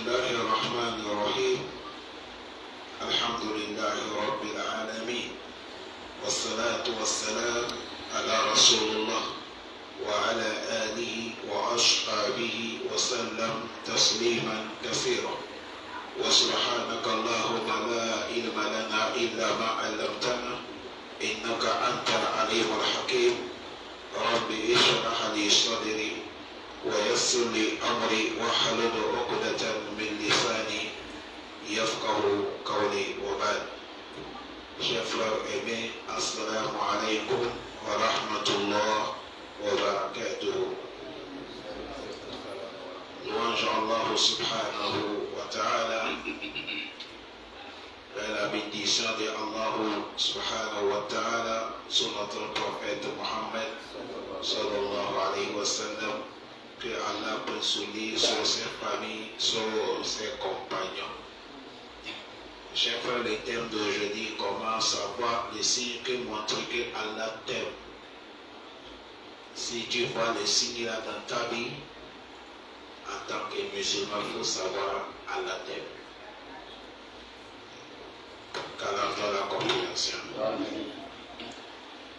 الله الرحمن الرحيم الحمد لله رب العالمين والصلاة والسلام على رسول الله وعلى آله وأصحابه وسلم تسليما كثيرا وسبحانك اللهم لا علم لنا إلا ما علمتنا إنك أنت العليم الحكيم رب اشرح لي صدري ويسر لي أمري واحلل عقدة من لساني يفقه قولي وبعد. Chers frères aimés, assalamu alaikum wa rahmatullah wa barakatuh. Louange Allah subhanahu wa ta'ala. La bénédiction de Allah subhanahu wa ta'ala sur notre prophète Mohammed sallallahu alayhi wa sallam. Que Allah peut souligner sur ses familles, sur ses compagnons. Chers frères, le thème d'aujourd'hui commence à voir les signes qui montrent que Allah t'aime. Si tu vois les signes là dans ta vie, en tant que musulman, il faut savoir Allah t'aime. Qu'Allah donne la compréhension.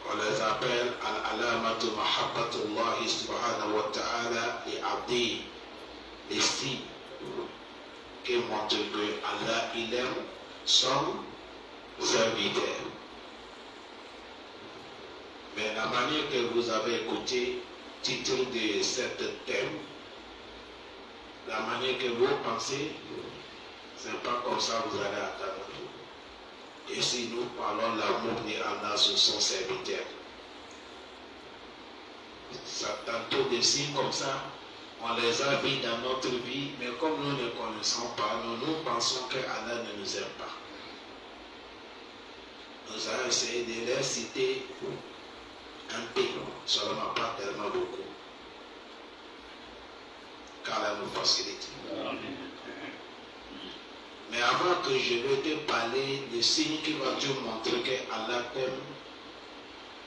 On les appelle al-alamatu mahabbatullahi subhanahu wa ta'ala li abdi, les signes qui montrent que Allah il aime son serviteur. Mais la manière que vous avez écouté le titre de cet thème, la manière que vous pensez, ce n'est pas comme ça que vous allez attendre. Et si nous parlons l'amour de Allah sur son serviteur, ça tantôt des signes comme ça, on les a vus dans notre vie, mais comme nous ne connaissons pas, nous pensons que Allah ne nous aime pas. Nous allons essayer de les citer un peu, seulement pas tellement beaucoup, car Allah nous facilite. Mais avant que je vais te parler des signes qui vont te montrer que Allah t'aime,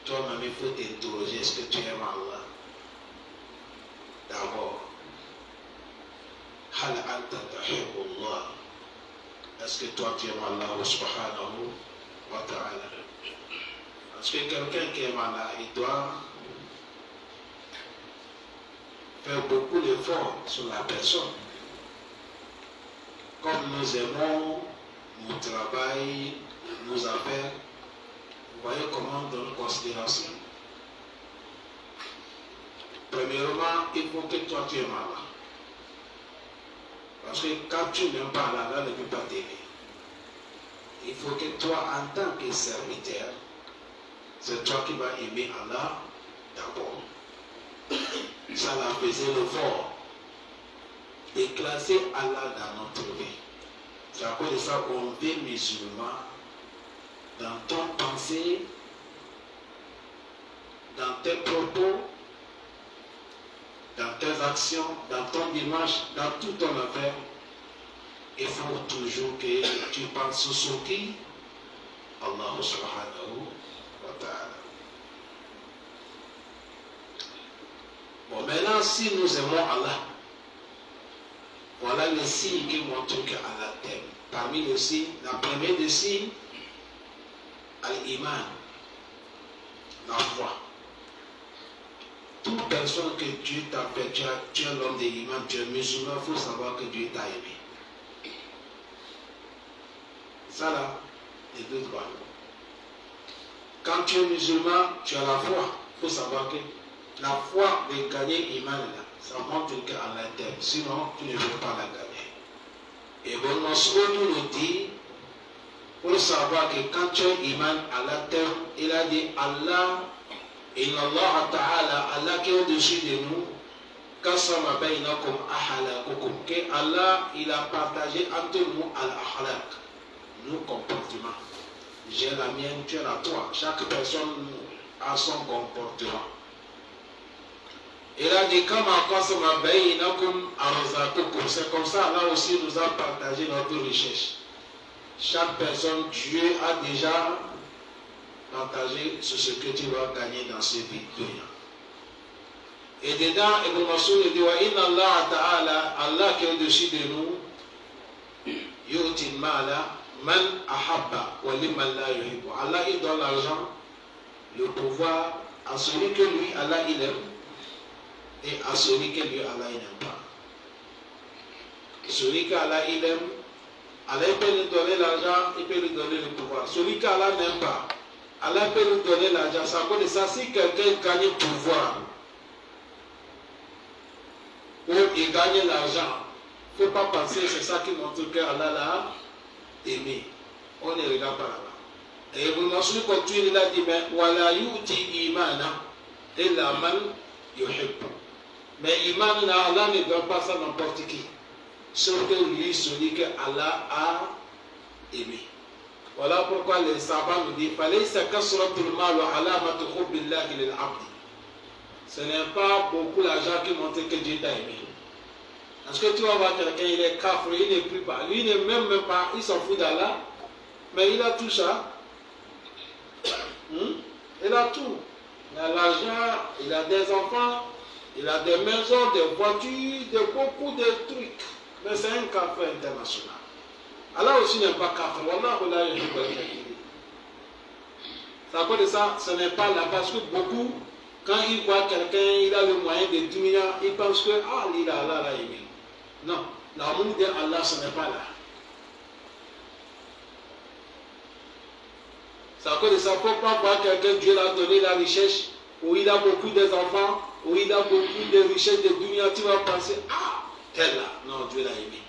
toi-même il faut t'interroger, est-ce que tu aimes Allah? D'abord, hal anta tahibbullah? Est-ce que toi tu aimes Allah subhanahu wa ta'ala? Parce que quelqu'un qui aime Allah, il doit faire beaucoup d'efforts sur la personne. Comme nous aimons nos travail, nos affaires, vous voyez comment on donne considération. Premièrement, il faut que toi tu aimes Allah. Parce que quand tu n'aimes pas Allah, Allah ne peut pas t'aimer. Il faut que toi, en tant que serviteur, c'est toi qui vas aimer Allah d'abord. Ça la faisait l'effort de classer Allah dans notre vie. C'est à cause de ça qu'on vit musulman dans ton pensée, dans tes propos, dans tes actions, dans ton démarche, dans toute ton affaire. Il faut toujours que tu penses sur qui? Allah subhanahu wa ta'ala. Bon, maintenant, si nous aimons Allah, voilà les signes qui montrent que Allah t'aime. Parmi les signes, la première des signes, al-iman, la foi. Toute personne que Dieu t'a fait, tu es l'homme de l'iman, tu es musulman, il faut savoir que Dieu t'a aimé. Ça là, les deux droits. Quand tu es musulman, tu as la foi. Il faut savoir que la foi de gagner l'iman là, ça montre que Allah t'aime. Sinon, tu ne peux pas la gagner. Et bon, Mas'ud nous dit, pour savoir que quand tu es iman, Allah t'aime, il a dit Allah, inna Allah ta'ala, Allah qui est au-dessus de nous, kasama bainakum ahalakukum, que Allah, il a partagé entre nous al-ahalak, nos comportements. J'ai la mienne, tu as la toi. Chaque personne a son comportement. Il a dit, c'est comme ça, là aussi nous a partagé notre richesse. Chaque personne, Dieu a déjà partagé sur ce que tu vas gagner dans ce vie. Et dedans, Ibn Massoud dit, Inna Allah Ta'ala, Allah qui est au-dessus de nous, yu'ti al-mala man ahabba wa liman la yuhibbu. Allah il donne l'argent, le pouvoir à celui que lui Allah il aime et à celui que lui Allah il n'aime pas. Celui qu'Allah il aime, Allah peut lui donner l'argent, il peut lui donner le pouvoir. Celui qu'Allah n'aime pas, Allah peut lui donner l'argent. Ça veut dire ça, si quelqu'un gagne le pouvoir ou il gagne l'argent, il ne faut pas penser c'est ça qui montre qu'Allah l'a aimé. On ne regarde pas là-bas. Et vous m'en continue, il a dit, mais wala yuti imana illa man yuhibbu. Mais iman là, Allah ne donne pas ça n'importe qui. Sauf que lui, celui que Allah a aimé. Voilà pourquoi les savants nous disent ce n'est pas beaucoup l'argent qui montre que Dieu t'a aimé. Parce que tu vas voir quelqu'un, il est kafir, il ne prie pas. Lui, il n'est même pas, il s'en fout d'Allah. Mais il a tout ça. Il a tout. Il a l'argent, il a des enfants, il a des maisons, des voitures, beaucoup de trucs. Mais c'est un kafir international. Allah aussi n'est pas kafir. Wallah, ça veut dire ça, ce n'est pas là parce que beaucoup, quand ils voient quelqu'un, il a le moyen de diminuer, ils pensent que il a Allah l'a aimé. Non, l'amour d'Allah, ce n'est pas là. Ça veut dire ça, il ne faut pas voir quelqu'un, Dieu l'a donné la richesse, où il a beaucoup d'enfants, où il a beaucoup de richesses de dunya, tu vas penser, tel là, non, Dieu l'a aimé.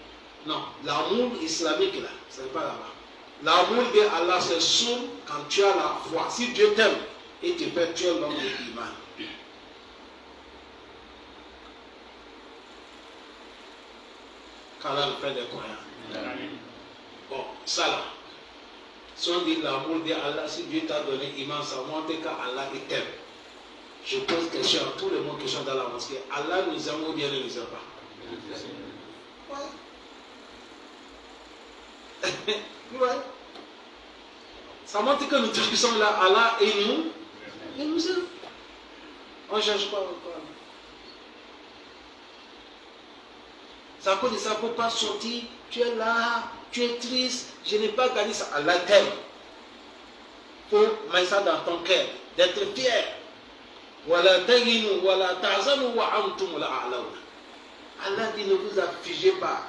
Non, l'amour islamique là, ce n'est pas là-bas. L'amour d'Allah, c'est sûr quand tu as la foi. Si Dieu t'aime, et te fait, tu es l'homme de l'Iman. Quand Allah le fait des croyants. Bon, ça là. Si on dit l'amour d'Allah, si Dieu t'a donné Iman, ça montre qu'Allah t'aime. Je pose question à tout le monde qui sont dans la mosquée. Allah nous aime ou bien ne nous aime pas? Ouais. Ça montre que nous tous qui sommes là, Allah et nous aime. On ne cherche pas encore. Ça peut dire ça ne peut pas sortir. Tu es là, tu es triste, je n'ai pas gagné ça. Allah t'aime. Il faut mettre ça dans ton cœur, d'être fier. Allah dit ne vous affligez pas,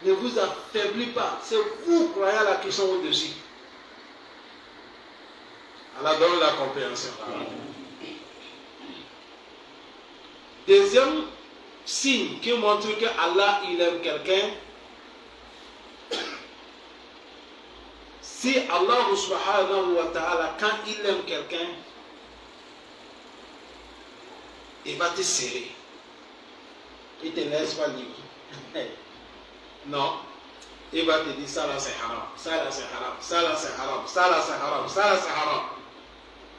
ne vous affaiblis pas. C'est vous, croyants là, qui sont au-dessus. Allah donne la compréhension. Deuxième signe qui montre que Allah il aime quelqu'un. Si Allah subhanahu wa ta'ala, quand il aime quelqu'un, il va te serrer. Il ne te laisse pas libre. Non. Il va te dire ça là c'est haram, ça là c'est haram, ça là c'est haram, ça là c'est haram, ça là c'est haram.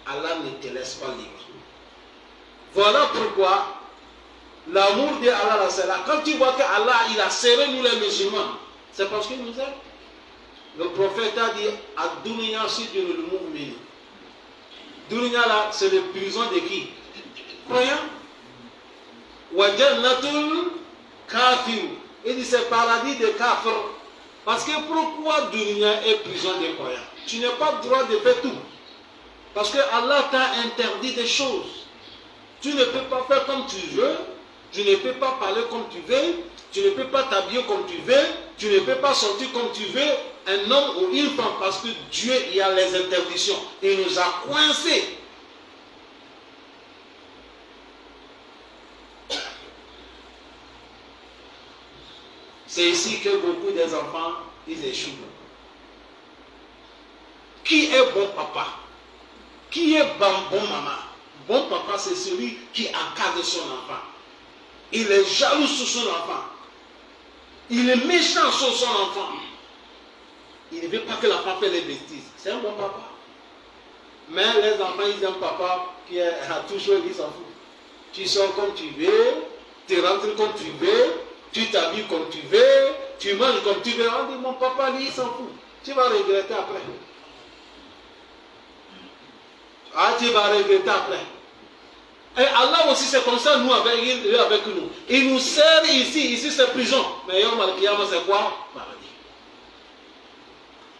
Allah ne te laisse pas libre. Voilà pourquoi l'amour d'Allah c'est là. Quand tu vois que Allah il a serré nous les musulmans, c'est parce qu'il nous aime. Le prophète a dit Ad-dunya sijnul mu'min. Dunya là, c'est le prison de qui? Croyant. Wa jannatul kafir. Il dit c'est paradis de kafir. Parce que pourquoi dunya est prison des croyants? Tu n'as pas le droit de faire tout. Parce que Allah t'a interdit des choses. Tu ne peux pas faire comme tu veux. Tu ne peux pas parler comme tu veux. Tu ne peux pas t'habiller comme tu veux. Tu ne peux pas sortir comme tu veux. Un homme ou une femme, parce que Dieu, il y a les interdictions. Il nous a coincés. C'est ici que beaucoup des enfants, ils échouent. Qui est bon papa? Qui est bon maman? Bon papa, c'est celui qui encadre son enfant. Il est jaloux sur son enfant. Il est méchant sur son enfant. Il ne veut pas que l'enfant fasse les bêtises. C'est un bon papa. Mais les enfants, ils aiment papa qui est à tout chose, ils s'en foutent. Tu sors comme tu veux, tu rentres comme tu veux, tu t'habilles comme tu veux, tu manges comme tu veux. On dit, mon papa, lui, il s'en fout. Tu vas regretter après. Tu vas regretter après. Et Allah aussi, c'est comme ça, nous, avec nous. Il nous sert ici c'est prison. Mais Yom Al-Qiyamah, c'est quoi? Paradis.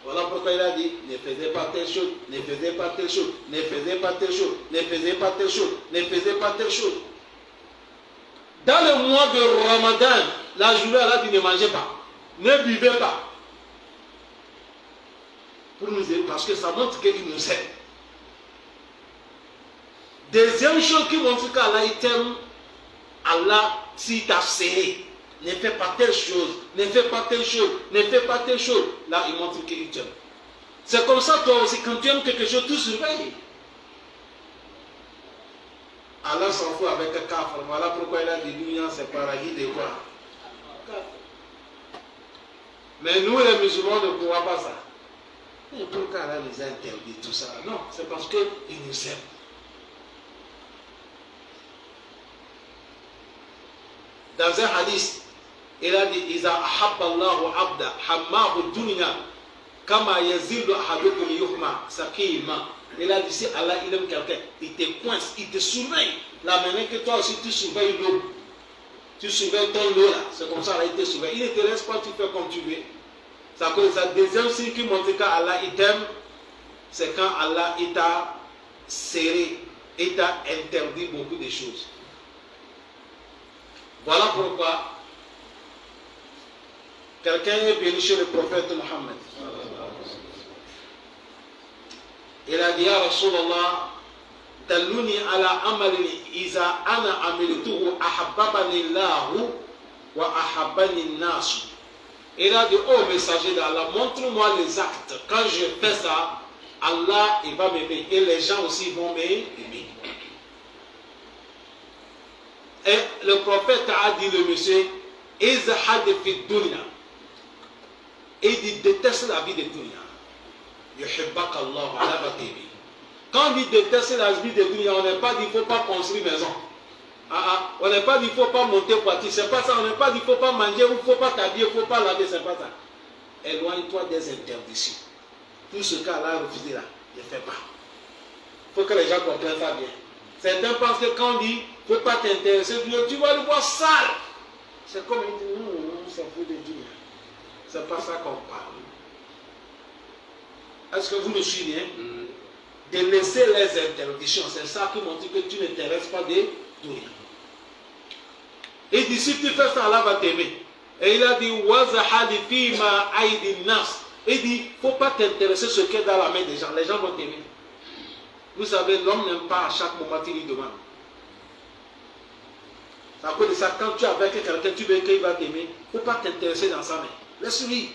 Voilà pourquoi il a dit, ne faisez pas telle chose, ne faisez pas telle chose, ne faisez pas telle chose, ne faisez pas telle chose, ne faisez pas telle chose. Dans le mois de Ramadan, la journée, elle a dit ne mangez pas, ne buvez pas. Pour nous aider, parce que ça montre qu'il nous aide. Deuxième chose qui montre qu'Allah t'aime, Allah, s'il t'a serré, ne fais pas telle chose, ne fais pas telle chose, ne fais pas telle chose. Là, il montre qu'il t'aime. C'est comme ça, toi aussi, quand tu aimes quelque chose, tu surveilles. Allah s'en fout avec un kafir. Voilà pourquoi il a dit l'union, c'est paradis de quoi? Mais nous, les musulmans, ne pouvons pas ça. Et pourquoi Allah nous a interdit tout ça? Non, c'est parce qu'il nous aime. Dans un hadith, il a dit Iza ahabba Allahu abda hammahu dunya kama yazilu ahadukum yuhma sakima. Il a dit si Allah il aime quelqu'un, il te coince, il te surveille. La manière que toi aussi tu surveilles l'eau. Tu surveilles ton eau là. C'est comme ça Allah il te surveille. Il ne te laisse pas, tu fais comme tu veux. Ça cause ça. Deuxième signe qui montre qu'Allah il t'aime, c'est quand Allah il t'a serré, il t'a interdit beaucoup de choses. Voilà pourquoi quelqu'un est venu chez le prophète Mohammed. Il a dit ya Rasulallah, dalluni ala amalin iza ana amiltuhu ahabbani Allahu wa ahabbani nasu. Il a dit oh messager d'Allah, montre-moi les actes. Quand je fais ça, Allah il va m'aimer et les gens aussi vont m'aimer. Et le prophète a dit le monsieur, Izhad fi dunya. Il dit déteste la vie de dunya. Yuhibbak Allah ala batibi. Quand on dit déteste la vie de dunya, on n'est pas dit il ne faut pas construire maison. On n'est pas dit il ne faut pas monter voiture. C'est pas ça. On n'est pas dit il ne faut pas manger, il ne faut pas t'habiller, il ne faut pas laver. C'est pas ça. Éloigne-toi des interdictions. Tout ce qu'Allah a refusé là, ne fais pas. Il faut que les gens comprennent ça bien. Certains pensent que quand on dit il ne faut pas t'intéresser, tu vas le voir sale. C'est comme il dit non, c'est pour de Dieu. C'est pas ça qu'on parle. Est-ce que vous me suivez? De laisser les interdictions, c'est ça qui montre que tu ne t'intéresses pas de Dieu. Il dit si tu fais ça, Allah va t'aimer. Et il a dit wazahadi fima aidi nas. Il dit il ne faut pas t'intéresser ce qui est dans la main des gens. Les gens vont t'aimer. Vous savez, l'homme n'aime pas à chaque moment qu'il lui demande. À cause de ça, quand tu es avec quelqu'un, tu veux qu'il va t'aimer, il ne faut pas t'intéresser dans sa main. Laisse-lui.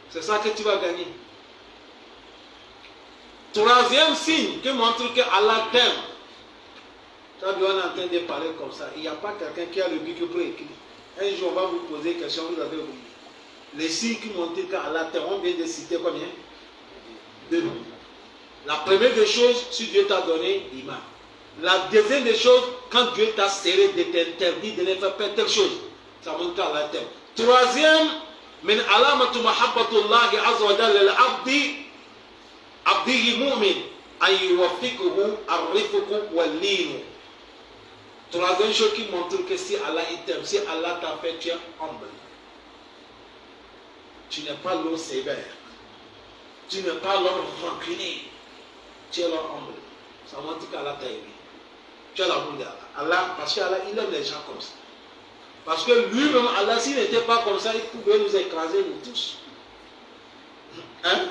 C'est ça que tu vas gagner. Troisième signe qui montre que Allah t'aime. Tu as vu, on est en train de parler comme ça. Il n'y a pas quelqu'un qui a le bic pour écrire. Un jour, on va vous poser une question, vous avez oublié. Les signes qui montrent qu'Allah t'aime, on vient de citer combien? Deux. La première des choses, si Dieu t'a donné l'imam. La deuxième des choses, quand Dieu t'a serré de t'interdire de ne faire pas telle chose, ça montre qu'Allah t'aime. Troisième, min alamatu mahabbatullahi azza wa jalla al-abdi abdihi mu'min an yuwaffiquhu ar-rifqu wal-lin. Troisième chose qui montre que si Allah t'aime, si Allah t'a fait, tu es humble. Tu n'es pas l'homme sévère. Tu n'es pas l'homme rancunier. Tu es l'homme humble. Ça montre qu'Allah t'a aimé. Tu as l'amour d'Allah. Allah, parce qu'Allah, il aime les gens comme ça. Parce que lui-même, Allah, s'il n'était pas comme ça, il pouvait nous écraser, nous tous. Hein?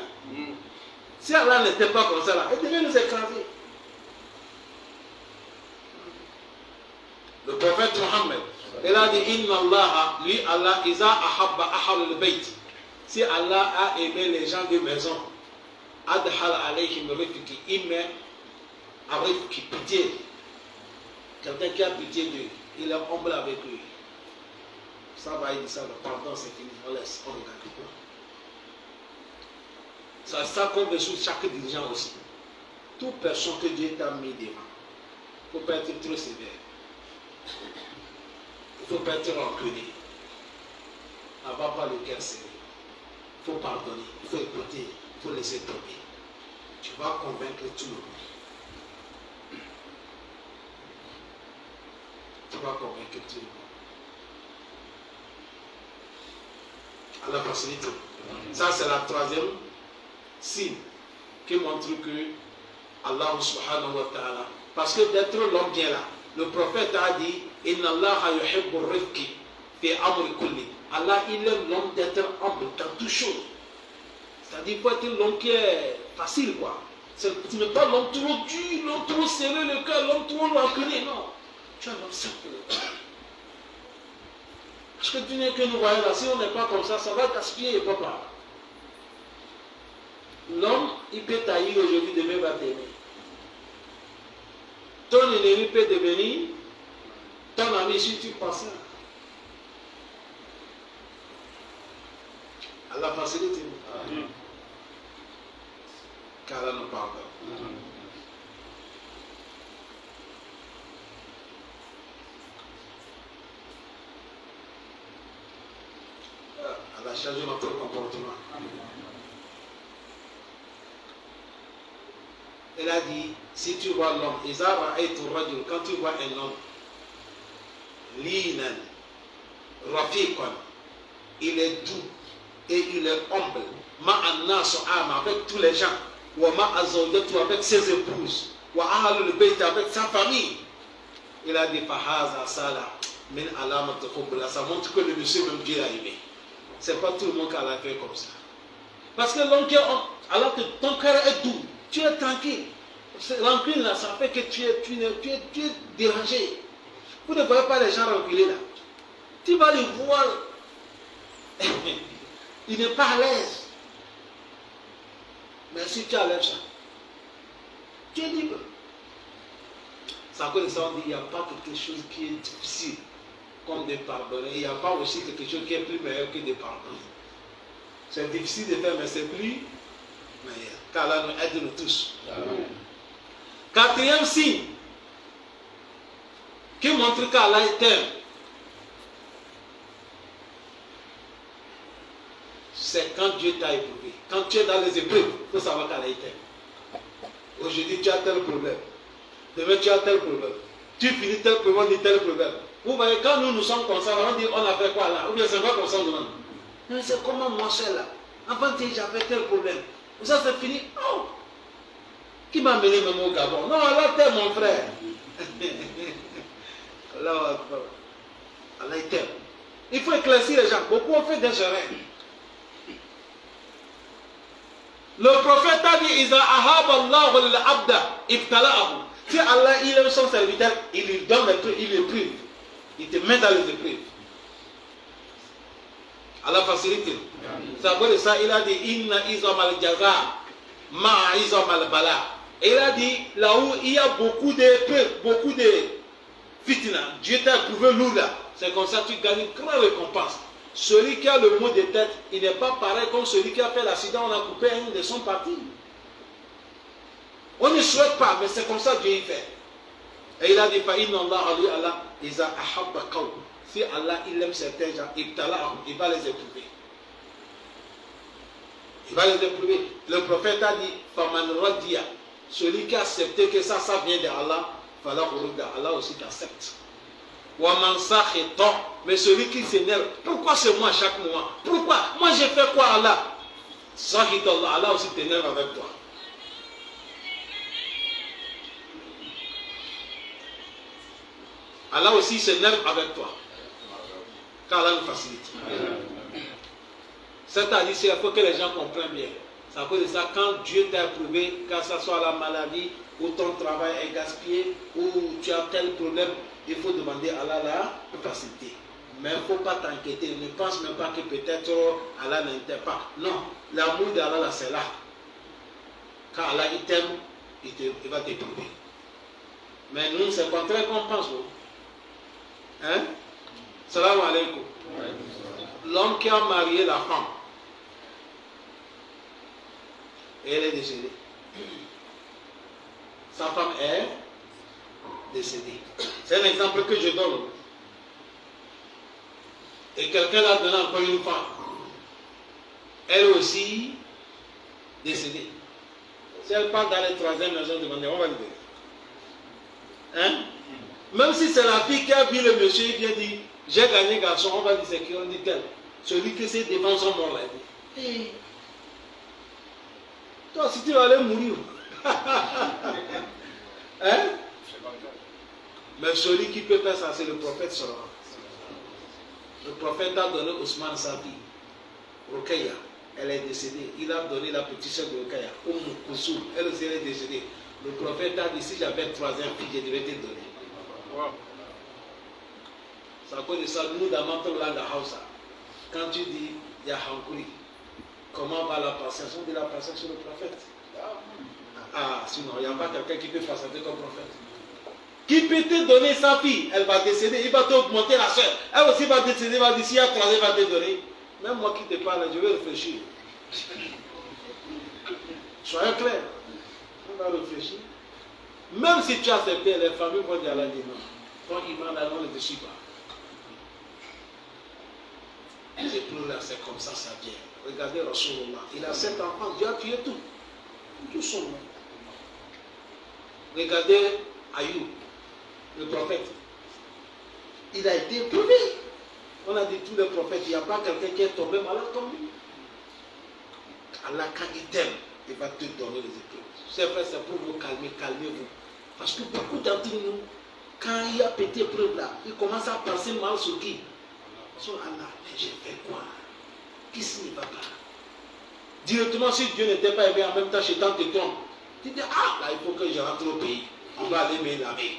Si Allah n'était pas comme ça, là, il devait nous écraser. Le prophète Mohammed, il a dit Inna Allah, lui, Allah, Iza ahabba ahlul bayt. Si Allah a aimé les gens de maison, adhal alayhim rifqi, il met avec pitié. Quelqu'un qui a pitié d'eux, il est humble avec lui. Ça va, il dit ça, le pardon c'est fini, on laisse, on regarde. C'est ça qu'on veut sur chaque dirigeant aussi. Toute personne que Dieu t'a mis devant, il ne faut pas être trop sévère. Il ne faut pas être rancunier. N'avoir pas le cœur serré. Il faut pardonner, il faut écouter, il faut laisser tomber. Tu vas convaincre tout le monde. Tu vas convaincre tout le monde. Allah facilite. Ça, c'est la troisième signe qui montre que Allah subhanahu wa ta'ala. Parce que d'être l'homme bien là, le prophète a dit Inna Allah yuhibbu rifqi fi amri kulli. Allah, il aime l'homme d'être humble dans toutes choses. C'est-à-dire, il faut être l'homme qui est facile, quoi. Tu n'es pas l'homme trop dur, l'homme trop serré le cœur, l'homme trop rancunier, non. Tu es l'homme simple. Parce que tu n'es que nous voyons là, si on n'est pas comme ça va gaspiller, papa. L'homme, il peut tailler aujourd'hui, demain va t'aimer. Ton ennemi peut devenir ton ami si tu passes. À la facilité. Car Allah nous parle. Elle a changé notre comportement. Elle a dit, si tu vois l'homme, quand tu vois un homme, linan, rafiqan, il est doux et il est humble, avec tous les gens, wa ma'azawjatu avec ses épouses, wa ahlul bayt avec sa famille. Il a dit, fahaza sala min alamat qubla. Ça montre que le monsieur même Dieu l'a aimé. C'est pas tout le monde qui l'a fait comme ça. Parce que l'homme qui est homme, alors que ton cœur est doux, tu es tranquille. Rancune là, ça fait que tu es dérangé. Vous ne voyez pas les gens ranculés là. Tu vas les voir. Il n'est pas à l'aise. Mais si tu enlèves ça, tu es libre. C'est à cause de ça on dit il n'y a pas quelque chose qui est difficile comme de pardonner. Il n'y a pas aussi quelque chose qui est plus meilleur que de pardonner. C'est difficile de faire, mais c'est plus meilleur. Car Allah nous aide nous tous. Amen. Quatrième signe qui montre qu'Allah t'aime, c'est quand Dieu t'a éprouvé. Quand tu es dans les épreuves, il faut savoir qu'Allah t'aime. Aujourd'hui, tu as tel problème. Demain, tu as tel problème. Tu finis tel problème, on dit tel problème. Vous voyez, quand nous sommes comme ça, on dit on a fait quoi là? Ou bien c'est pas comme ça, on demande. Mais c'est comment moi seul là? Avant, j'avais tel problème. Ça, c'est fini. Oh! Qui m'a amené même au Gabon? Non, Allah t'aime, mon frère. Allah t'aime. Il faut éclaircir les gens. Beaucoup ont fait des erreurs. Le prophète a dit Iza ahab Allahu al-abda ibtala'ahu. Si Allah il aime son serviteur, il lui donne les trucs, il les prive. Il te met dans les épreuves. Allah facilite. Ça veut dire ça, il a dit Inna izam al-jaza ma'a izam al-bala. Et il a dit là où il y a beaucoup d'épreuves, beaucoup de fitna, Dieu t'a prouvé lourd là. C'est comme ça que tu gagnes une grande récompense. Celui qui a le mot de tête, il n'est pas pareil comme celui qui a fait l'accident, on a coupé une de son parti. On ne souhaite pas, mais c'est comme ça que Dieu y fait. Et il a dit, Allah, si Allah il aime certains gens, il va les éprouver. Il va les éprouver. Le prophète a dit, Faman Radiya, celui qui a accepté que ça vient de Allah, Allah aussi t'accepte. Mais celui qui s'énerve, pourquoi c'est moi chaque mois? Pourquoi? Moi j'ai fait quoi Allah? Allah aussi t'énerve avec toi. Allah aussi s'énerve avec toi. Car Allah nous facilite. C'est-à-dire, il faut que les gens comprennent bien. C'est à cause de ça, quand Dieu t'a approuvé, que ce soit la maladie, ou ton travail est gaspillé, ou tu as tel problème, il faut demander à Allah la facilité. Mais il ne faut pas t'inquiéter. Ne pense même pas que peut-être Allah n'aime pas. Non, l'amour d'Allah, c'est là. Quand Allah il t'aime, il va t'éprouver. Mais nous, c'est le contraire qu'on pense. Hein? Salam alaikum. L'homme qui a marié la femme, et elle est décédée. Sa femme est décédée. C'est un exemple que je donne. Et quelqu'un l'a donné encore une fois. Elle aussi décédée. Si elle part dans les troisième maison demandée, on va lui donner. Hein? Même si c'est la fille qui a vu le monsieur, il vient dire, j'ai gagné garçon, on va dire c'est qui, on dit quel? Celui qui s'est devant son mort là. Et toi, si tu vas aller mourir, hein? Mais celui qui peut faire ça, c'est le prophète seulement. Le prophète a donné Ousmane sa fille, Rokeya. Elle est décédée. Il a donné la petite soeur de Rokeya, Kousou. Elle aussi elle est décédée. Le prophète a dit, si j'avais 3e fille, je devais te donner. Wow. C'est à cause de ça, nous, dans notre langue Hausa, quand tu dis Yahankuri, comment va la patience? On dit la patience sur le prophète. Ah, sinon, il n'y a pas quelqu'un qui peut patienter comme prophète. Qui peut te donner sa fille? Elle va décéder, il va t'augmenter la soeur. Elle aussi va décéder, va dire, si il y a 3 ans, il va te donner. Même moi qui te parle, je vais réfléchir. Soyez clair. On va réfléchir. Même si tu as accepté, les familles vont dire à la non. Ton imam, là, on ne te suit pas. Les épreuves là, c'est comme ça vient. Regardez Rasulullah. Il a 7 enfants, Dieu a tué tout. Tout son nom. Regardez Ayoub, le prophète. Il a été éprouvé. On a dit tous les prophètes, il n'y a pas quelqu'un qui est tombé malade comme lui. Allah, quand il t'aime, il va te donner les épreuves. C'est vrai, c'est pour vous calmer, calmez-vous. Parce que beaucoup d'entre nous, quand il y a petite épreuve là, ils commencent à penser mal sur qui? Sur Allah. Mais j'ai fait quoi? Qu'est-ce qui ne va pas? Directement, si Dieu n'était pas aimé, en même temps, Chétan te trompe. Tu dis, ah, là, il faut que je rentre au pays. On va aller me laver.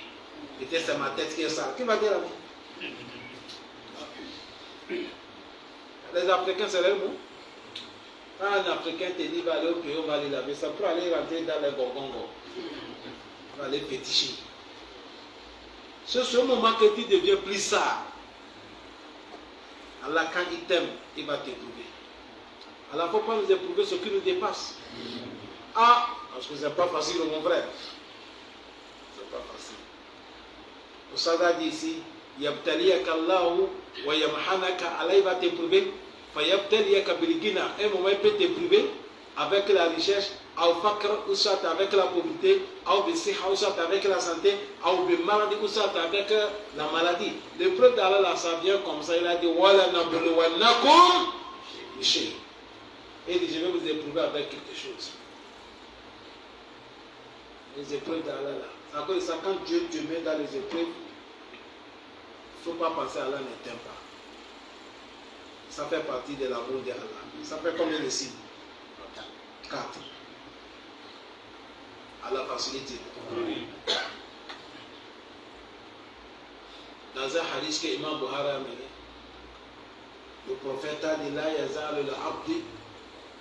Peut-être c'est ma tête qui est sale. Qui va te laver? Les Africains, c'est leur mot. Quand un Africain te dit, va aller au pays, on va aller laver, ça pour aller rentrer dans les gorgongos. On va aller péticher. C'est ce moment que tu deviens plus sage. Allah, quand il t'aime, il va t'éprouver. Alors, il ne faut pas nous éprouver ce qui nous dépasse. Ah, parce que ce n'est pas facile, mon frère. Ce n'est pas facile. Pour ça, il a dit ici, Yabtaliyaka Allahu wa yamhanaka, Allah va t'éprouver. Fayabtaliyaka bilgina, un moment il peut t'éprouver avec la richesse, ou fakr, ou soit avec la pauvreté, ou bisiha, ou soit avec la santé, ou bimaradi, ou soit avec la maladie. L'épreuve d'Allah, là, ça vient comme ça. Il a dit, Wala nabluwannakum bishay. Et il dit, je vais vous éprouver avec quelque chose. Les épreuves d'Allah, là. C'est à cause de ça, quand Dieu te met dans les épreuves, il ne faut pas penser à Allah ne t'aime pas. Ça fait partie de l'amour d'Allah. Ça fait combien de signes? 4. Allah facilite. Dans un hadith que Imam Bukhari a mené, le prophète a dit, La yazal al-abdi.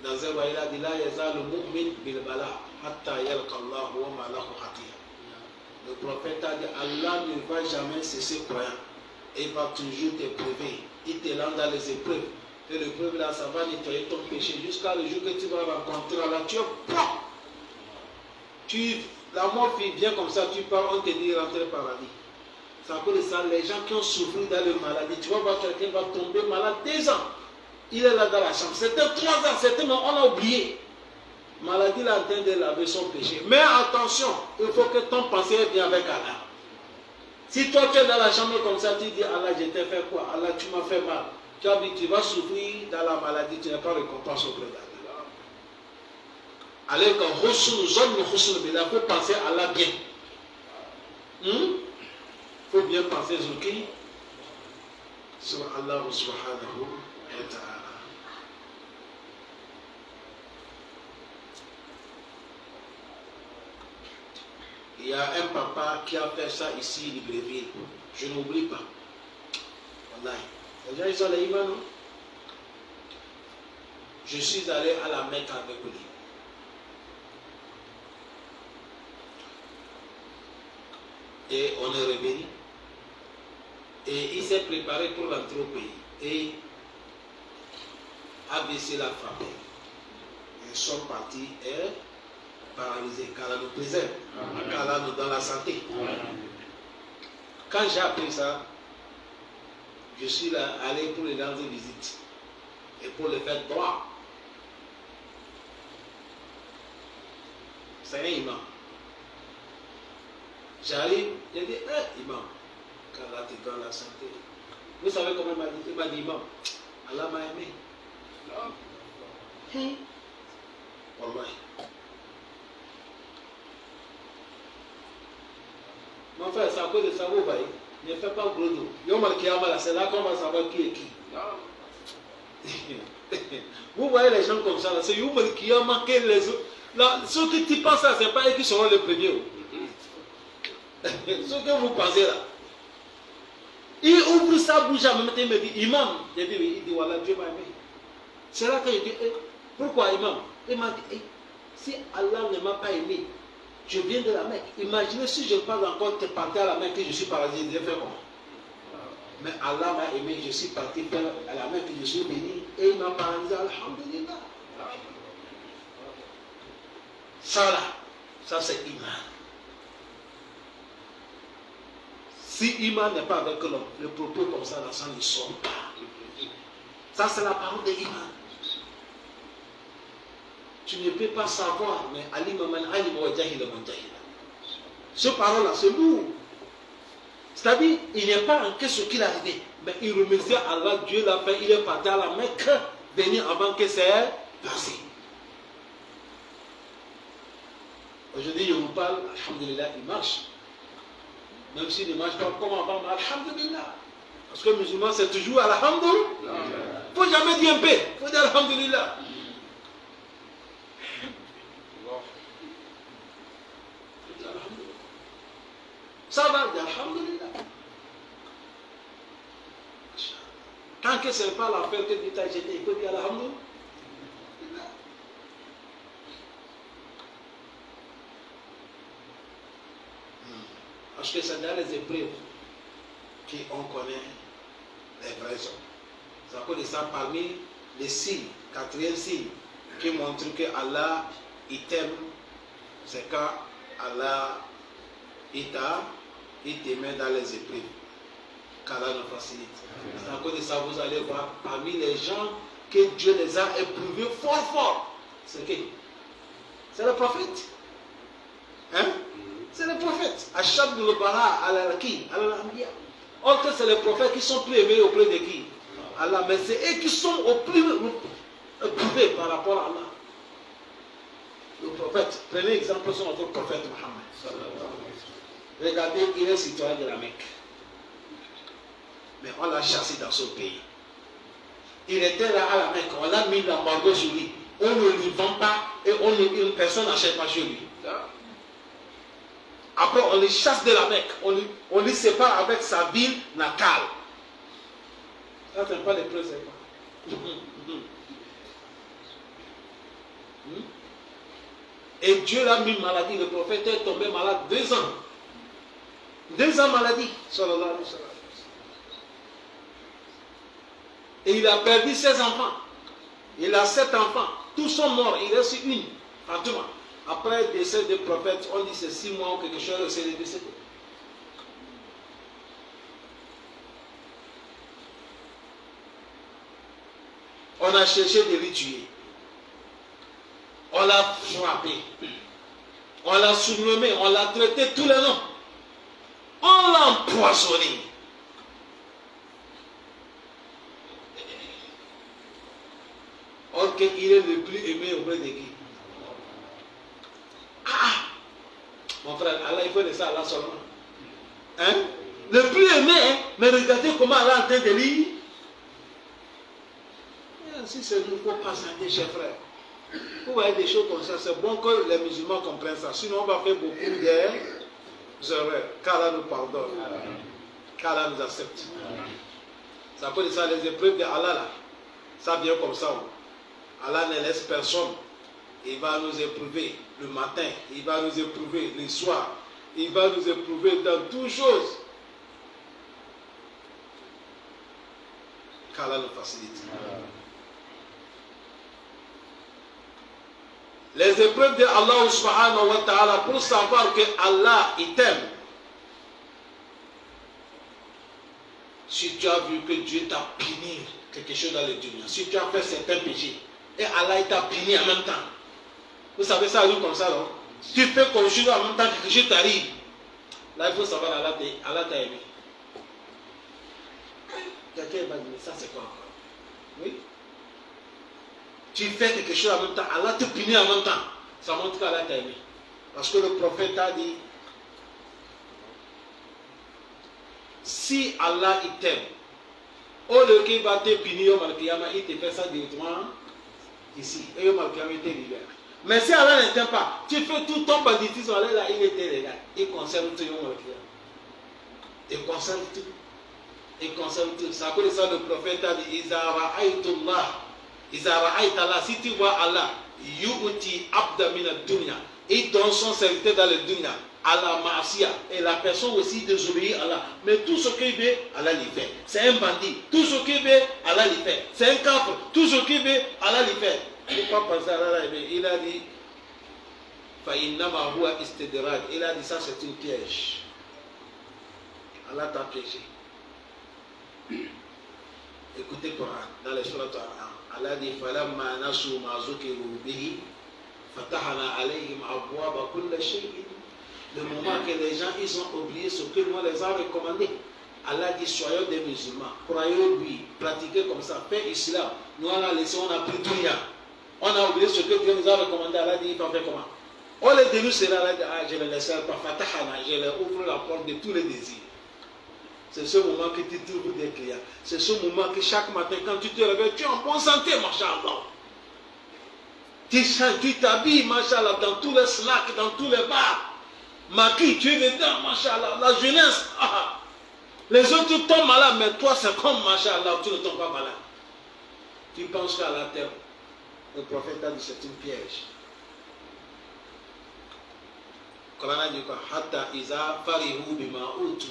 Dans un voyage, il a dit, La yazal al-mu'min bil-bala, hatta yalqa Allah wa ma lahu khatiya. Le prophète a dit, Allah ne va jamais cesser croyant. Et il va toujours t'éprouver. Il te lance dans les épreuves. Et l'épreuve là, ça va nettoyer ton péché jusqu'à le jour que tu vas rencontrer Allah. Tu es propre. La mort vient comme ça, tu pars, on te dit rentrer au paradis. C'est à cause de ça, les gens qui ont souffert dans le maladie, tu vas voir quelqu'un va tomber malade 2 ans. Il est là dans la chambre. C'était 3 ans, c'était mais on a oublié. Maladie là en train de laver son péché. Mais attention, il faut que ton pensée vienne avec Allah. Si toi tu es dans la chambre comme ça, tu dis Allah, je t'ai fait quoi? Allah, tu m'as fait mal. Tu as dit, tu vas souffrir dans la maladie, tu n'as pas récompense auprès d'Allah. Alors quand Husn, Zon, Husn, il faut penser à Allah bien. Il faut bien penser sur qui? Sur Allah subhanahu wa ta'ala. Il y a un papa qui a fait ça ici, Libreville. Je n'oublie pas. Wallahi. Les gens, ils ont les imams. Je suis allé à la Mecque avec lui. Et on est revenu. Et il s'est préparé pour rentrer au pays. Et ABC l'a frappé. Ils sont partis et paralysés. Qu'Allah nous préserve. Qu'Allah nous donne la santé. Quand j'ai appris ça, je suis là, allé pour les rendre visite et pour les faire droit. C'est un imam. J'arrive, je dis, imam, qu'Allah te donne la santé. Vous savez comment il m'a dit? Il m'a dit, imam, Allah m'a aimé. Wallahi. Mon frère, c'est à cause de ça, vous voyez. Ne fais pas gros dos. C'est là qu'on va savoir qui est qui. Vous voyez les gens comme ça, là, c'est Youmel qui a marqué les autres. Là, ceux que tu penses là, ce n'est pas eux qui seront les premiers. Ce que vous pensez là. Il ouvre sa bouche à même il me dit, Imam, il dit, voilà, Dieu m'a aimé. C'est là que je dis, pourquoi Imam? Il m'a dit, si Allah ne m'a pas aimé, je viens de la Mecque. Imaginez si je parle encore te partir à la Mecque que je suis paralysé, je vais faire comment? Mais Allah m'a aimé, je suis parti faire à la Mecque, je suis venu et il m'a paralysé, alhamdulillah. Ça là, ça c'est Iman. Si Iman n'est pas avec l'homme, le propos comme ça, ça ne sort pas. Ça c'est la parole de Iman. Tu ne peux pas savoir, mais Ali Maman Ali Mawajahila Mawajahila. Ce parole-là, c'est lourd. C'est-à-dire, il n'est pas en question qu'il est arrivé, mais il remercie Allah, Dieu l'a fait, il est parti à la Mecque, venir avant que c'est passé. Aujourd'hui, je vous parle, alhamdulillah, il marche. Même s'il ne marche pas comme avant, mais alhamdulillah. Parce que le musulman, c'est toujours alhamdulillah. Il ne faut jamais dire un peu, il faut dire alhamdulillah. Ça va, alhamdulillah. Tant que ce n'est pas l'affaire que tu t'as jeté, il faut dire alhamdulillah. Parce que c'est dans les épreuves qu'on connaît les vrais hommes. C'est à cause de ça, parmi les signes, quatrième signe, qui montre que Allah, il t'aime, c'est quand Allah, il te met dans les épreuves. Qu'Allah nous facilite. C'est à cause de ça, vous allez voir, parmi les gens que Dieu les a éprouvés fort fort, c'est qui? C'est le prophète. Hein? C'est les prophètes. Achab de l'Obara, al-Alaki, al-Ambiya. Or que c'est les prophètes qui sont plus aimés auprès de qui? Allah. Mais c'est eux qui sont au plus éprouvés par rapport à Allah. Le prophète, prenez exemple sur notre prophète Mohammed. Regardez, il est citoyen de la Mecque. Mais on l'a chassé dans son pays. Il était là à la Mecque, on l'a mis l'embargo sur lui. On ne lui vend pas et personne n'achète pas chez lui. Après, on les chasse de la Mecque. On les sépare avec sa ville natale. Ça, c'est pas les preuves. Et Dieu l'a mis maladie. Le prophète est tombé malade 2 ans. 2 ans maladie. Sallallahu alayhi wa sallam. Et il a perdu 16 enfants. Il a 7 enfants. Tous sont morts. Il reste une. Fatima. Après le décès des prophètes, on dit c'est 6 mois ou quelque chose, c'est le décès. On a cherché de le tuer. On l'a frappé. On l'a surnommé. On l'a traité tous les noms. On l'a empoisonné. Or qu'il est le plus aimé auprès de qui? Mon frère, Allah, il faut de ça, Allah seulement. Hein? Le plus aimé, hein? Mais regardez comment Allah est en train de lire. Si c'est nous, il ne faut pas s'arrêter, chers frères. Vous voyez des choses comme ça, c'est bon que les musulmans comprennent ça. Sinon, on va faire beaucoup d'erreurs. Qu'Allah nous pardonne. Qu'Allah nous accepte. Ça peut dire ça, les épreuves de Allah, là. Ça vient comme ça. Allah ne laisse personne. Il va nous éprouver le matin, il va nous éprouver le soir, il va nous éprouver dans toutes choses. Qu'Allah nous facilite. Les épreuves de Allah subhanahu wa ta'ala pour savoir que Allah il t'aime. Si tu as vu que Dieu t'a puni quelque chose dans le dunya, si tu as fait certains péchés et Allah t'a puni en même temps. Vous savez, ça arrive comme ça, non? Tu fais comme chose en même temps que quelque chose t'arrive. Là, il faut savoir Allah t'a aimé. Quelqu'un va dire, ça c'est quoi encore? Oui? tu fais quelque chose en même temps, Allah te punit en même temps. Ça montre qu'Allah t'a aimé. Parce que le prophète a dit, si Allah il t'aime, au lieu qu'il va te punir au Malkiyama, il te fait ça directement ici. Et au Malkiyama, il te libère. Mais si Allah ne t'aime pas, tu fais tout ton banditisme, Allah là, il était légal. Il conserve tout au Malkiyama. Il conserve tout. Il conserve tout. C'est à cause de ça le prophète a dit, Izara Aïtallah, si tu vois Allah, Yu'uti Abda mina dunya, il donne son serviteur dans le dunya. Allah Ma'asiya, et la personne aussi désobéit à Allah. Mais tout ce qu'il veut, Allah lui fait. C'est un bandit, tout ce qu'il veut, Allah lui fait. C'est un kafir, tout ce qu'il veut, Allah lui fait. Pourquoi penser à Allah? Il a dit, Fa'innama huwa istidraj. Il a dit ça, c'est une piège. Allah t'a piégé. Écoutez le Coran, dans les sourates Al-An'am. Allah dit, Falamma nasu ma zukiru bihi, fatahana alayhim abwaba kulla shay'in. Le moment que les gens ils ont oublié ce que nous les avons recommandé, Allah dit soyons des musulmans, croyons lui, pratiquez comme ça, faites islam. Nous on a laissé, on a pris tout rien. On a oublié ce que Dieu nous a recommandé. Allah dit il faut faire comment? On les dénonce, Allah dit je les laisse pas, fatahana, je leur ouvre la porte de tous les désirs. C'est ce moment que tu trouves des clients. C'est ce moment que chaque matin, quand tu te réveilles, tu es en bonne santé, machallah. Tu t'habilles, machallah, dans tous les snacks, dans tous les bars. Maki, tu es dedans, machallah, la jeunesse. Ah. Les autres tombent malades, mais toi, c'est comme, machallah, tu ne tombes pas malade. Tu penses qu'à la terre, le prophète a dit c'est une piège. Coran a dit quoi? Hatta iza farihu bima utu.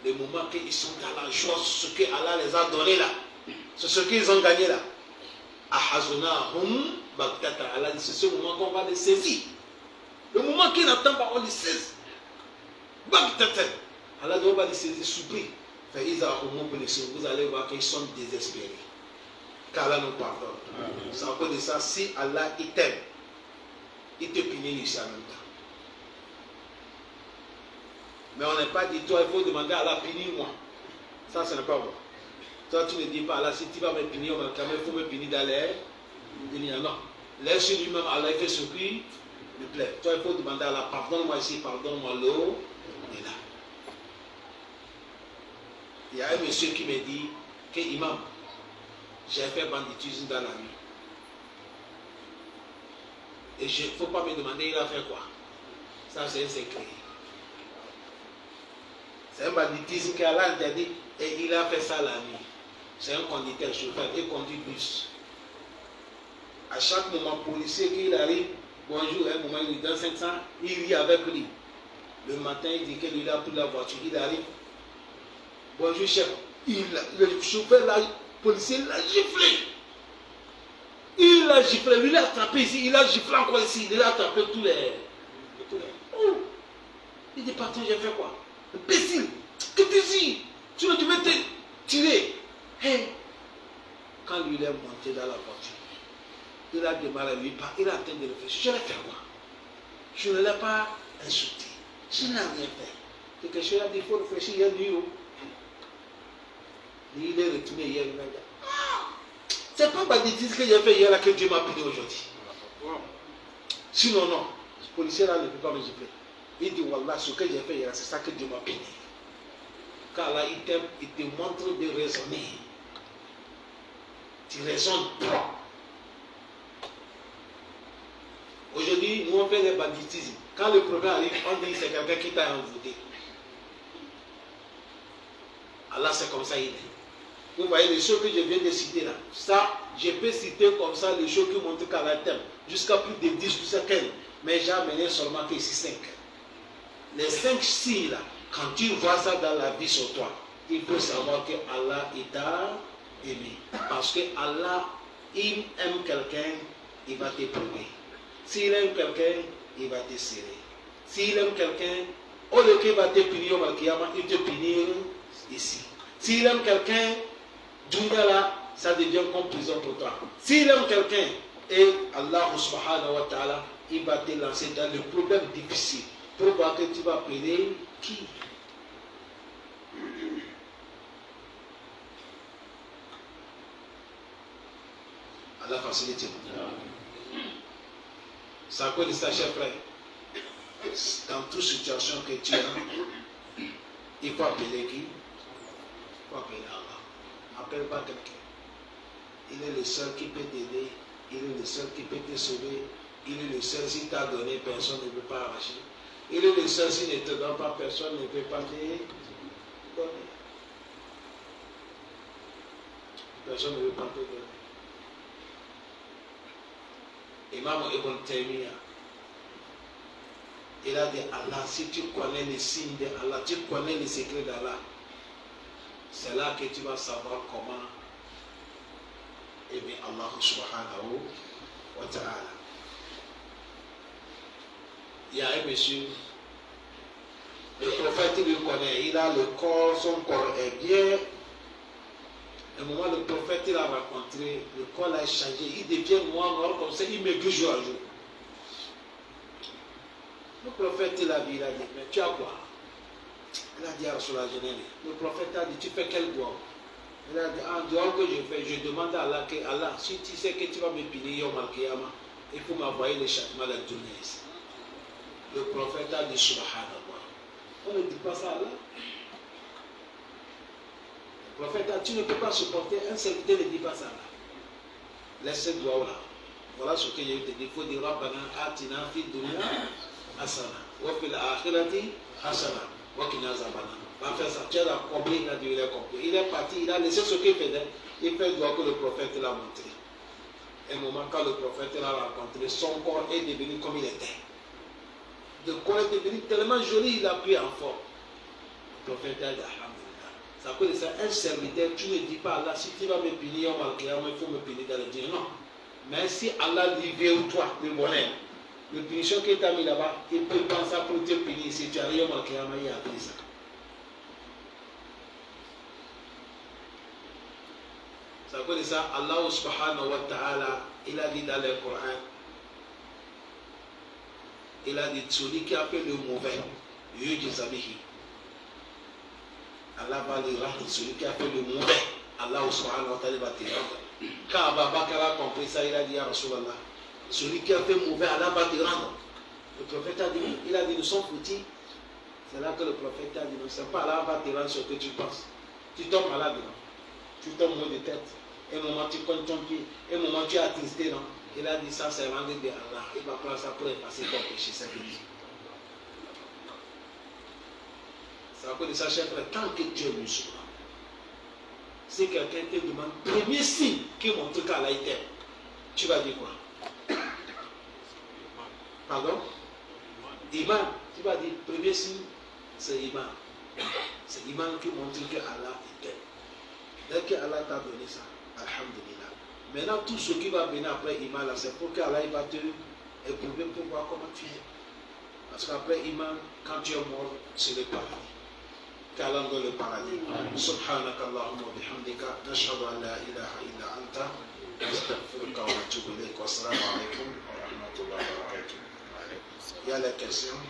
Les moments qu'ils sont dans la joie, ce que Allah les a donné là, c'est ce qu'ils ont gagné là. Ahazunahum baghtata. Allah dit c'est ce moment qu'on va les saisir. Le moment qu'ils n'attendent pas, on les saisit. Baghtata. Allah dit on va les saisir surpris. Vous allez voir qu'ils sont désespérés. Qu'Allah nous pardonne. C'est à cause de ça, si Allah il t'aime, il te punit ici en même temps. Mais on n'est pas dit, toi, il faut demander à Allah, punir-moi. Ça, ce n'est pas bon. Toi, tu ne dis pas, Allah, si tu vas me punir, il faut me punir dans l'air. Non. Laisse lui-même, Allah, il fait ce qui lui plaît. Toi, il faut demander à Allah, pardonne-moi ici, pardonne-moi là. Et là. Il y a un monsieur qui me dit que, imam, j'ai fait banditisme dans la nuit. Et il ne faut pas me demander, il a fait quoi? Ça, c'est un secret. C'est un banditisme qu'Allah interdit et il a fait ça la nuit. C'est un conducteur chauffeur, il conduit bus. À chaque moment, policier qu'il arrive, bonjour, un moment, il lui donne 500, il rit avec lui. Le matin, il dit qu'il a pris la voiture, il arrive. Bonjour, chef. Le chauffeur, le policier, l'a giflé. Il l'a giflé, lui l'a attrapé ici, il a giflé encore ici, il a attrapé tous les. Oh. Il dit, patron, j'ai fait quoi? Imbécile, que tu dis? Tu ne devais te tirer. Hey. Quand lui il est monté dans la voiture, il a démarré lui pas, il a atteint de réfléchir. Je l'ai fait quoi? Je ne l'ai pas insulté. Je n'ai rien fait. Quelque chose a dit, il faut réfléchir, il y a du haut. Il est retourné hier, il m'a dit, ah, c'est pas banditisme que j'ai fait hier là que Dieu m'a puni aujourd'hui. Sinon, non, ce policier là ne peut pas me gifler. Il dit, Wallah, ce que j'ai fait hier, c'est ça que Dieu m'a puni. Car là, il te montre de raisonner. Tu raisonnes pas. Aujourd'hui, nous on fait des banditismes. Quand le problème arrive, on dit c'est quelqu'un qui t'a envoûté. Allah, c'est comme ça il est. Vous voyez les choses que je viens de citer là. Ça, je peux citer comme ça les choses qui montrent qu'Allah t'aime. Jusqu'à plus de 10 ou 5. Mais j'ai amené seulement que ici 5. Les 5 signes là, quand tu vois ça dans la vie sur toi, il faut savoir que Allah t'a aimé. Parce que Allah, il aime quelqu'un, il va t'éprouver. S'il aime quelqu'un, il va te serrer. S'il aime quelqu'un, au lieu qu'il va te punir au Malkiyama, il te punit ici. S'il aime quelqu'un, Dunya là, ça devient comme prison pour toi. S'il aime quelqu'un, et Allah subhanahu wa ta'ala, il va te lancer dans le problème difficile. Pour voir que tu vas appeler qui? Allah facilite. C'est à quoi de ça, cher frère? Dans toute situation que tu as, il faut appeler qui? Il faut appeler Allah. N'appelle pas quelqu'un. Il est le seul qui peut t'aider. Il est le seul qui peut te sauver. Il est le seul, si tu as donné, personne ne peut pas arracher. Il est le seul, s'il ne te donne pas, personne ne peut pas te donner. Personne ne veut pas te donner. Imam Ibn Taymiyyah, il a dit Allah, si tu connais les signes de Allah, tu connais les secrets d'Allah, c'est là que tu vas savoir comment aimer Allah subhanahu wa ta'ala. Il y a un monsieur, le prophète il le connaît, il a le corps, son corps est bien. À un moment, le prophète il a rencontré, le corps a changé, il devient noir comme ça, il maigrit jour à jour. Le prophète il a dit, mais tu as quoi? Il a dit à Rasulullah, le prophète a dit, tu fais quel bois? Il a dit, en dehors que je fais, je demande à Allah que Allah, si tu sais que tu vas me punir Yom al-Qiyamah, il faut m'envoyer le châtiment de la journée ici. Le prophète a dit, subhanallah. On ne dit pas ça à Allah. Le prophète a dit, tu ne peux pas supporter, un serviteur ne dit pas ça là. Laisse ce doigt là. Voilà ce que j'ai te dit. Il faut dire, Rabbana atina fi dunya hasana, wa fil akhirati hasana, wa qina azabana. Va faire ça. Tu as compris, il a dit, il a compris. Il est parti, il a laissé ce qu'il faisait. Il fait le doigt que le prophète l'a montré. Un moment, quand le prophète l'a rencontré, son corps est devenu comme il était. Le corps est devenu tellement joli, il a pris en forme. Le prophète a dit, alhamdulillah. Ça peut dire un serviteur, tu ne dis pas Allah, si tu vas me punir, il faut me punir dans le Dieu. Non. Mais si Allah libère toi, le bonheur, le punition qu'il t'a mis là-bas, il peut penser pour te punir. Si tu arrives au Al-Qiyamah, il a appris ça. Ça veut dire ça, Allah subhanahu wa ta'ala, il a dit dans le Coran, il a dit, celui qui a fait le mauvais, yujizabihi. Allah va le rendre, celui qui a fait le mauvais, Allah subhanahu wa ta'ala va te rendre. Quand Abu Bakr a compris ça, il a dit à Rasulallah, celui qui a fait mauvais, Allah va te rendre. Le prophète a dit, il a dit, nous sommes foutus. C'est là que le prophète a dit, non, c'est pas Allah va te rendre ce que tu penses. Tu tombes malade, non? Tu tombes mal de tête. Un moment tu comptes ton pied, un moment tu es attristé, non? Il a dit ça, c'est l'ange de Allah. Il va prendre ça pour effacer ton péché, c'est fini. Ça veut dire ça, cher frère, tant que tu es musulman, si quelqu'un te demande, premier signe qui montre qu'Allah t'aime, tu vas dire quoi? Pardon? Iman. Tu vas dire, premier signe, c'est Iman. C'est Iman qui montre qu'Allah t'aime. Dès que Allah t'a donné ça, alhamdulillah. Maintenant, tout ce qui va venir après Iman, c'est pour qu'Allah va te éprouver pour voir comment tu es. Parce qu'après Iman, quand tu es mort, c'est le paradis. Qu'Allah donne le paradis. Subhanaka Allahumma wa bihamdika, nashhadu an la ilaha illa anta, nastaghfiruka wa natubu ilayk. Wa assalamu alaikum wa rahmatullahi wa barakatuh. Il y a les questions.